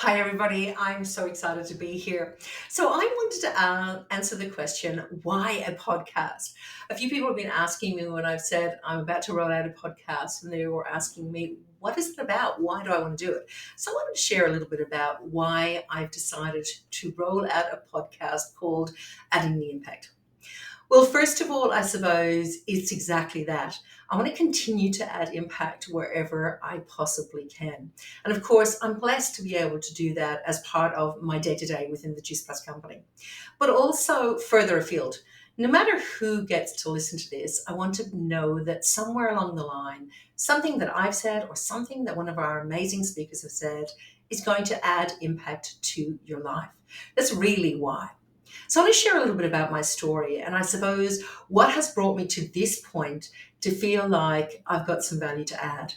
Hi, everybody. I'm so excited to be here. So, I wanted to answer the question, why a podcast? A few people have been asking me when I've said I'm about to roll out a podcast, and they were asking me, what is it about? Why do I want to do it? So, I wanted to share a little bit about why I've decided to roll out a podcast called Adding the Impact. Well, first of all, I suppose it's exactly that. I want to continue to add impact wherever I possibly can. And of course, I'm blessed to be able to do that as part of my day to day within the Juice Plus company. But also further afield, no matter who gets to listen to this, I want to know that somewhere along the line, something that I've said or something that one of our amazing speakers have said is going to add impact to your life. That's really why. So I want to share a little bit about my story and I suppose what has brought me to this point to feel like I've got some value to add.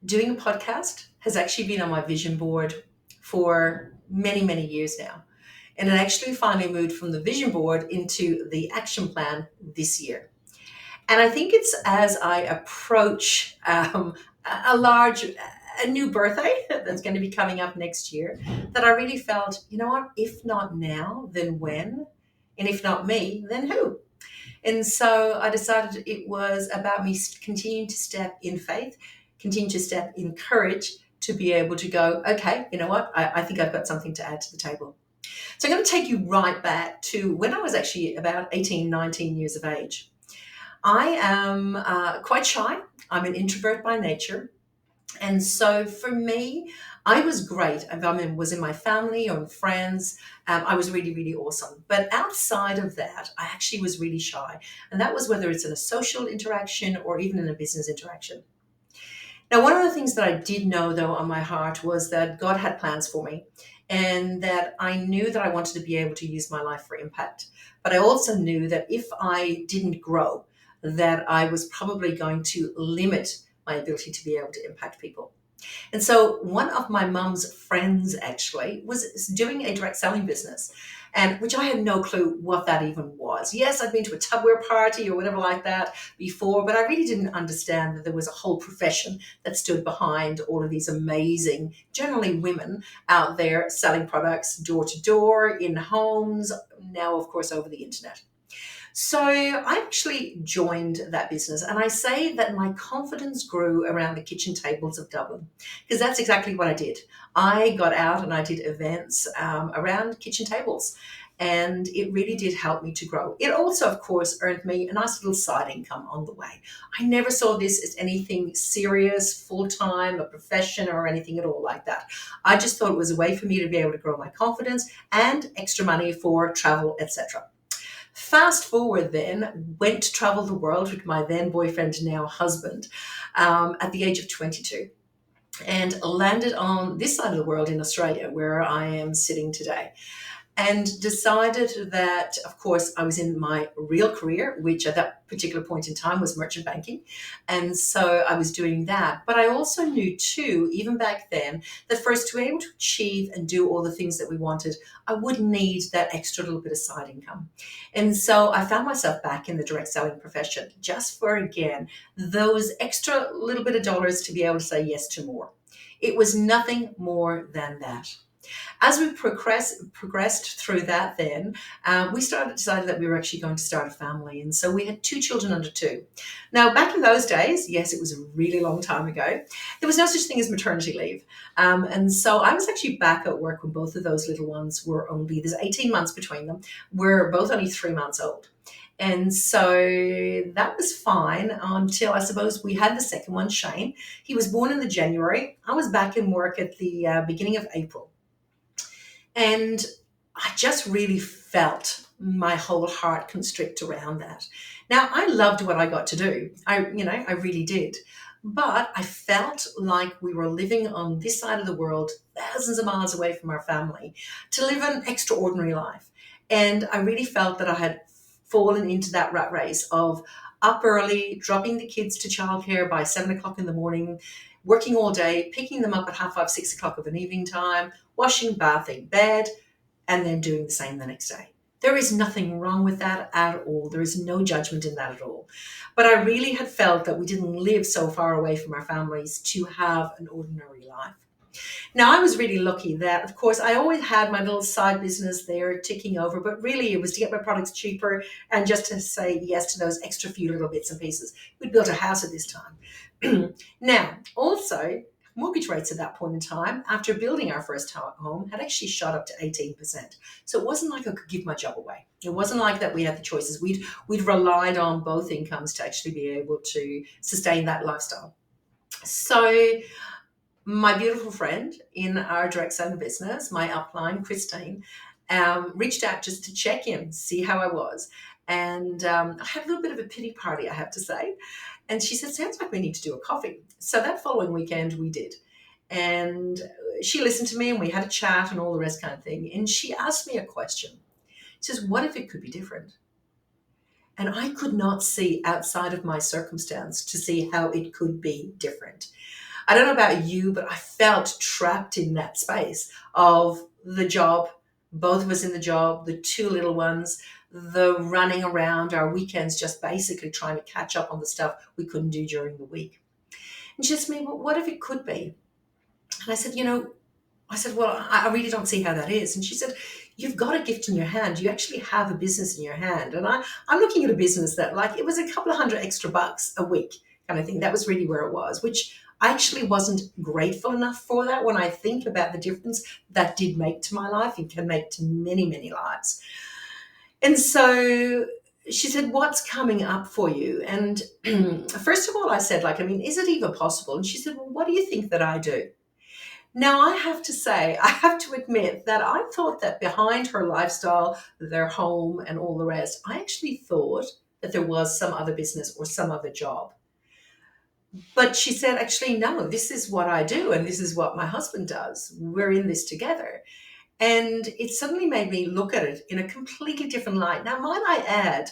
Doing a podcast has actually been on my vision board for many, many years now. And it actually finally moved from the vision board into the action plan this year. And I think it's as I approach a large, a new birthday that's going to be coming up next year, that I really felt, you know what, if not now, then when? And if not me, then who? And so I decided it was about me continuing to step in faith, continue to step in courage to be able to go, okay, you know what, I think I've got something to add to the table. So I'm going to take you right back to when I was actually about 18, 19 years of age. I am quite shy. I'm an introvert by nature. And so for me, I was great. I mean, was in my family or friends. I was really, really awesome. But outside of that, I actually was really shy. And that was whether it's in a social interaction or even in a business interaction. Now, one of the things that I did know, though, on my heart was that God had plans for me and that I knew that I wanted to be able to use my life for impact. But I also knew that if I didn't grow, that I was probably going to limit my ability to be able to impact people. And so one of my mum's friends actually was doing a direct selling business, and which I had no clue what that even was. Yes, I'd been to a Tupperware party or whatever like that before, but I really didn't understand that there was a whole profession that stood behind all of these amazing, generally women out there selling products door to door, in homes, now of course over the internet. So I actually joined that business, and I say that my confidence grew around the kitchen tables of Dublin, because that's exactly what I did. I got out and I did events around kitchen tables, and it really did help me to grow. It also, of course, earned me a nice little side income on the way. I never saw this as anything serious, full time, a profession, or anything at all like that. I just thought it was a way for me to be able to grow my confidence and extra money for travel, etc. Fast forward then, went to travel the world with my then boyfriend, now husband, at the age of 22, and landed on this side of the world in Australia, where I am sitting today, and decided that, of course, I was in my real career, which at that particular point in time was merchant banking. And so I was doing that. But I also knew, too, even back then, that for us to be able to achieve and do all the things that we wanted, I would need that extra little bit of side income. And so I found myself back in the direct selling profession, just for, again, those extra little bit of dollars to be able to say yes to more. It was nothing more than that. As we progressed through that, then we decided that we were actually going to start a family, and so we had two children under two. Now, back in those days, yes, it was a really long time ago. There was no such thing as maternity leave, and so I was actually back at work when both of those little ones were only, there's 18 months between them. We're both only 3 months old. And so that was fine until I suppose we had the second one, Shane. He was born in the January. I was back in work at the beginning of April. And I just really felt my whole heart constrict around that. Now, I loved what I got to do. I really did. But I felt like we were living on this side of the world, thousands of miles away from our family, to live an extraordinary life. And I really felt that I had fallen into that rat race of up early, dropping the kids to childcare by 7 o'clock in the morning, working all day, picking them up at 5:30, 6 o'clock of an evening time, washing, bathing, bed, and then doing the same the next day. There is nothing wrong with that at all. There is no judgment in that at all. But I really had felt that we didn't live so far away from our families to have an ordinary life. Now, I was really lucky that, of course, I always had my little side business there ticking over, but really it was to get my products cheaper and just to say yes to those extra few little bits and pieces. We'd built a house at this time. Now, also, mortgage rates at that point in time, after building our first home, had actually shot up to 18%. So it wasn't like I could give my job away. It wasn't like that we had the choices. We'd relied on both incomes to actually be able to sustain that lifestyle. So my beautiful friend in our direct selling business, my upline, Christine, reached out just to check in, see how I was. And I had a little bit of a pity party, I have to say. And she said, sounds like we need to do a coffee. So that following weekend we did. And she listened to me and we had a chat and all the rest kind of thing. And she asked me a question. She says, what if it could be different? And I could not see outside of my circumstance to see how it could be different. I don't know about you, but I felt trapped in that space of the job, both of us in the job, the two little ones, the running around, our weekends, just basically trying to catch up on the stuff we couldn't do during the week. And she said to me, well, what if it could be? And I said, well, I really don't see how that is. And she said, you've got a gift in your hand. You actually have a business in your hand. And I'm looking at a business that, like, it was a couple of $100 extra a week kind of thing. That was really where it was, which I actually wasn't grateful enough for that when I think about the difference that did make to my life and can make to many, many lives. And so she said, what's coming up for you? And first of all, I said, is it even possible? And she said, well, what do you think that I do? Now, I have to say, I have to admit that I thought that behind her lifestyle, their home, and all the rest, I actually thought that there was some other business or some other job. But she said, actually, no, this is what I do, and this is what my husband does. We're in this together. And it suddenly made me look at it in a completely different light. Now, might I add,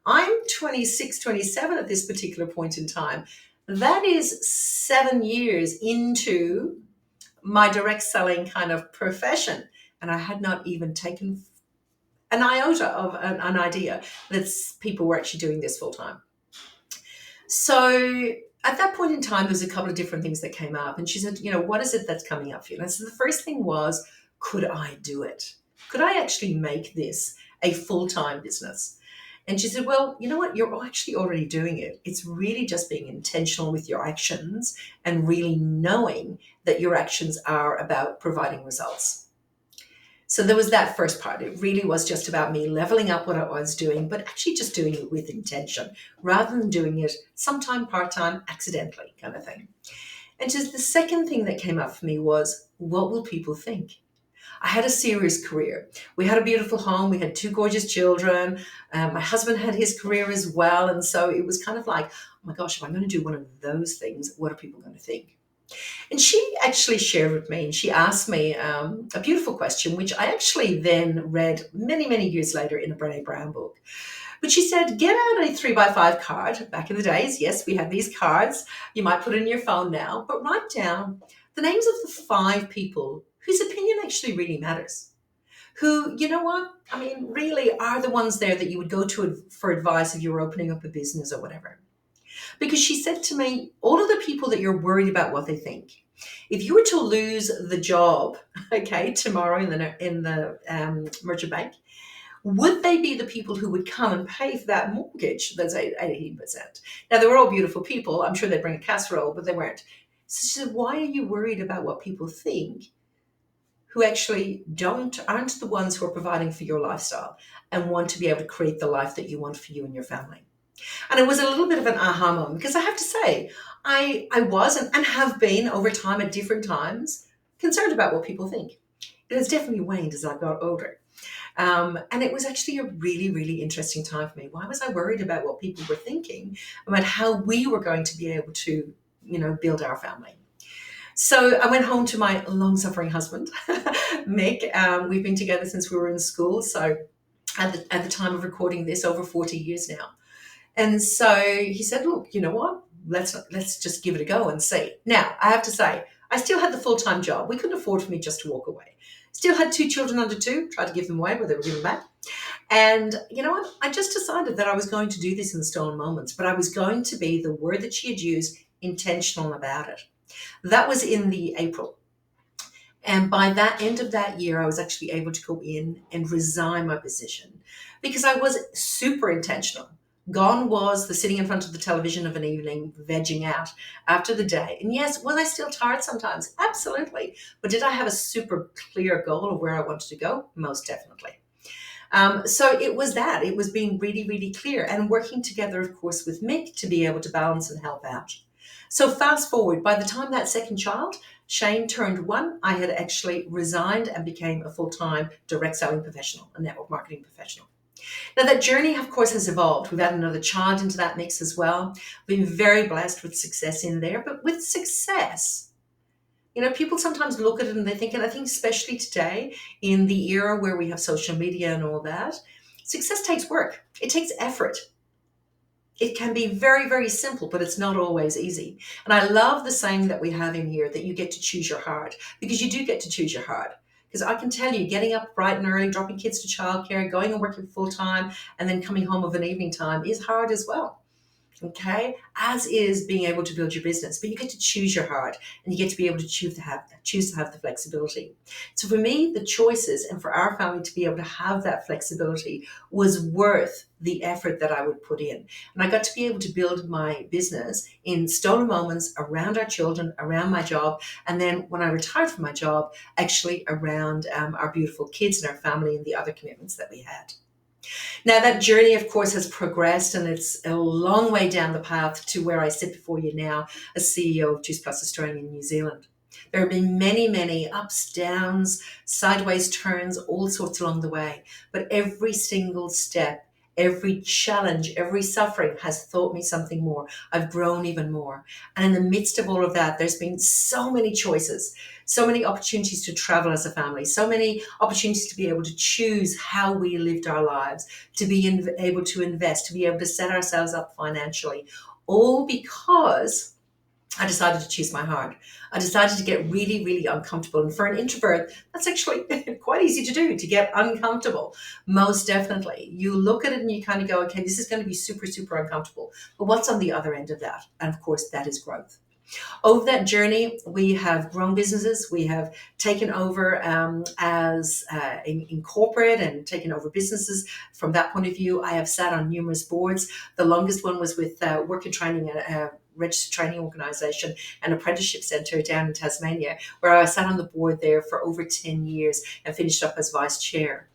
I'm 26, 27 at this particular point in time. That is 7 years into my direct selling kind of profession. And I had not even taken an iota of an idea that people were actually doing this full time. So at that point in time, there's a couple of different things that came up. And she said, what is it that's coming up for you? And so the first thing was, could I do it? Could I actually make this a full-time business? And she said, well, you know what? You're actually already doing it. It's really just being intentional with your actions and really knowing that your actions are about providing results. So there was that first part. It really was just about me leveling up what I was doing, but actually just doing it with intention rather than doing it sometime part-time, accidentally kind of thing. And just the second thing that came up for me was, what will people think? I had a serious career. We had a beautiful home. We had 2 gorgeous children. My husband had his career as well. And so it was kind of like, oh my gosh, if I'm going to do one of those things, what are people going to think? And she actually shared with me, and she asked me a beautiful question, which I actually then read many, many years later in a Brené Brown book. But she said, get out a 3x5 card. Back in the days, yes, we had these cards. You might put it in your phone now, but write down the names of the 5 people whose opinion actually really matters. Who, really are the ones there that you would go to for advice if you were opening up a business or whatever. Because she said to me, all of the people that you're worried about what they think, if you were to lose the job, tomorrow in the merchant bank, would they be the people who would come and pay for that mortgage that's 18%? Now, they were all beautiful people. I'm sure they'd bring a casserole, but they weren't. So she said, why are you worried about what people think who actually aren't the ones who are providing for your lifestyle and want to be able to create the life that you want for you and your family? And it was a little bit of an aha moment, because I have to say, I was and have been over time at different times concerned about what people think. It has definitely waned as I got older. And it was actually a really, really interesting time for me. Why was I worried about what people were thinking about how we were going to be able to, build our family? So I went home to my long-suffering husband, Mick. We've been together since we were in school. So at the time of recording this, over 40 years now. And so he said, look, you know what? Let's just give it a go and see. Now, I have to say, I still had the full-time job. We couldn't afford for me just to walk away. Still had 2 children under 2, tried to give them away, but they were given back. And you know what? I just decided that I was going to do this in stolen moments, but I was going to be, the word that she had used, intentional about it. That was in the April. And by that end of that year, I was actually able to go in and resign my position because I was super intentional. Gone was the sitting in front of the television of an evening, vegging out after the day. And yes, was I still tired sometimes? Absolutely. But did I have a super clear goal of where I wanted to go? Most definitely. So it was that. It was being really, really clear and working together, of course, with Mick to be able to balance and help out. So fast forward, by the time that second child, Shane, turned one, I had actually resigned and became a full-time direct selling professional, a network marketing professional. Now that journey, of course, has evolved. We've had another child into that mix as well. Been very blessed with success in there, but with success, people sometimes look at it and they think, and I think especially today in the era where we have social media and all that, success takes work. It takes effort. It can be very, very simple, but it's not always easy. And I love the saying that we have in here that you get to choose your heart, because you do get to choose your heart. Because I can tell you, getting up bright and early, dropping kids to childcare, going and working full time, and then coming home of an evening time is hard as well. Okay, as is being able to build your business, but you get to choose your heart, and you get to be able to choose to have the flexibility. So for me, the choices, and for our family to be able to have that flexibility, was worth the effort that I would put in. And I got to be able to build my business in stolen moments around our children, around my job, and then when I retired from my job, actually around our beautiful kids and our family and the other commitments that we had. Now, that journey, of course, has progressed, and it's a long way down the path to where I sit before you now as CEO of Juice Plus Australia and New Zealand. There have been many, many ups, downs, sideways turns, all sorts along the way. But every single step, every challenge, every suffering has taught me something more. I've grown even more. And in the midst of all of that, there's been so many choices, so many opportunities to travel as a family, so many opportunities to be able to choose how we lived our lives, to be able to invest, to be able to set ourselves up financially, all because I decided to choose my heart. I decided to get really, really uncomfortable. And for an introvert, that's actually quite easy to do, to get uncomfortable. Most definitely. You look at it and you kind of go, okay, this is going to be super, super uncomfortable. But what's on the other end of that? And of course, that is growth. Over that journey, we have grown businesses. We have taken over in corporate and taken over businesses. From that point of view, I have sat on numerous boards. The longest one was with Work and Training, registered training organisation, an apprenticeship centre down in Tasmania, where I sat on the board there for over 10 years and finished up as vice chair.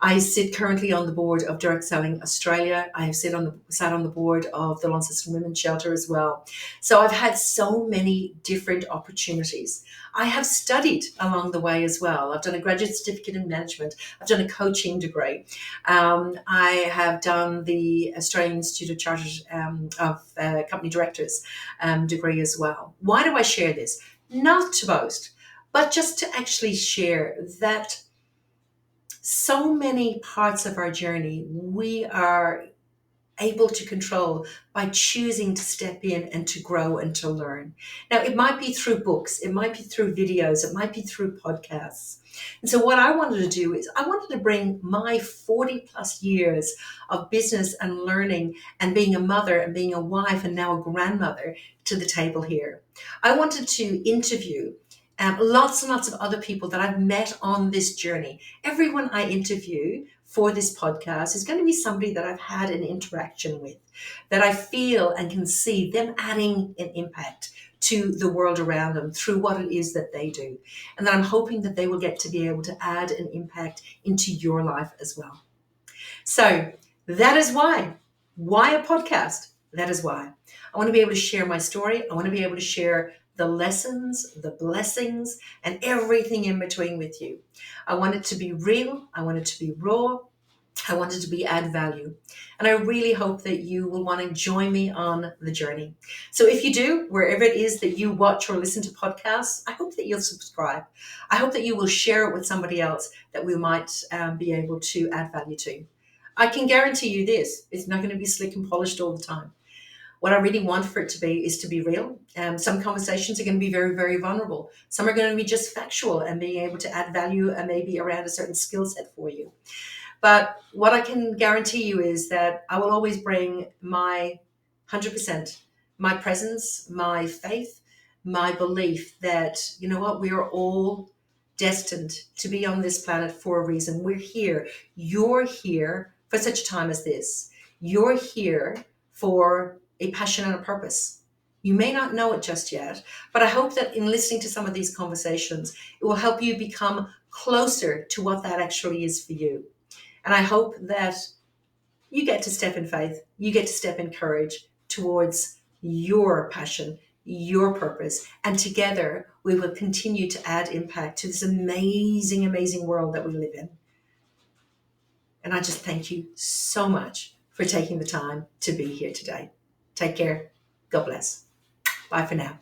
I sit currently on the board of Direct Selling Australia. I have sat on the board of the Launceston Women's Shelter as well. So I've had so many different opportunities. I have studied along the way as well. I've done a graduate certificate in management. I've done a coaching degree. I have done the Australian Institute of Chartered Company Directors degree as well. Why do I share this? Not to boast, but just to actually share that so many parts of our journey we are able to control by choosing to step in and to grow and to learn. Now, it might be through books, it might be through videos, it might be through podcasts. And so what I wanted to do is I wanted to bring my 40 plus years of business and learning and being a mother and being a wife and now a grandmother to the table here. I wanted to interview lots and lots of other people that I've met on this journey. Everyone I interview for this podcast is going to be somebody that I've had an interaction with, that I feel and can see them adding an impact to the world around them through what it is that they do. And that I'm hoping that they will get to be able to add an impact into your life as well. So that is why. Why a podcast? That is why. I want to be able to share my story. I want to be able to share the lessons, the blessings, and everything in between with you. I want it to be real. I want it to be raw. I want it to be add value. And I really hope that you will want to join me on the journey. So if you do, wherever it is that you watch or listen to podcasts, I hope that you'll subscribe. I hope that you will share it with somebody else that we might be able to add value to. I can guarantee you this, it's not going to be slick and polished all the time. What I really want for it to be is to be real. Some conversations are going to be very, very vulnerable. Some are going to be just factual and being able to add value and maybe around a certain skill set for you. But what I can guarantee you is that I will always bring my 100%, my presence, my faith, my belief that, you know what, we are all destined to be on this planet for a reason. We're here. You're here for such a time as this. You're here for a passion and a purpose. You may not know it just yet, but I hope that in listening to some of these conversations, it will help you become closer to what that actually is for you. And I hope that you get to step in faith, you get to step in courage towards your passion, your purpose, and together we will continue to add impact to this amazing, amazing world that we live in. And I just thank you so much for taking the time to be here today. Take care. God bless. Bye for now.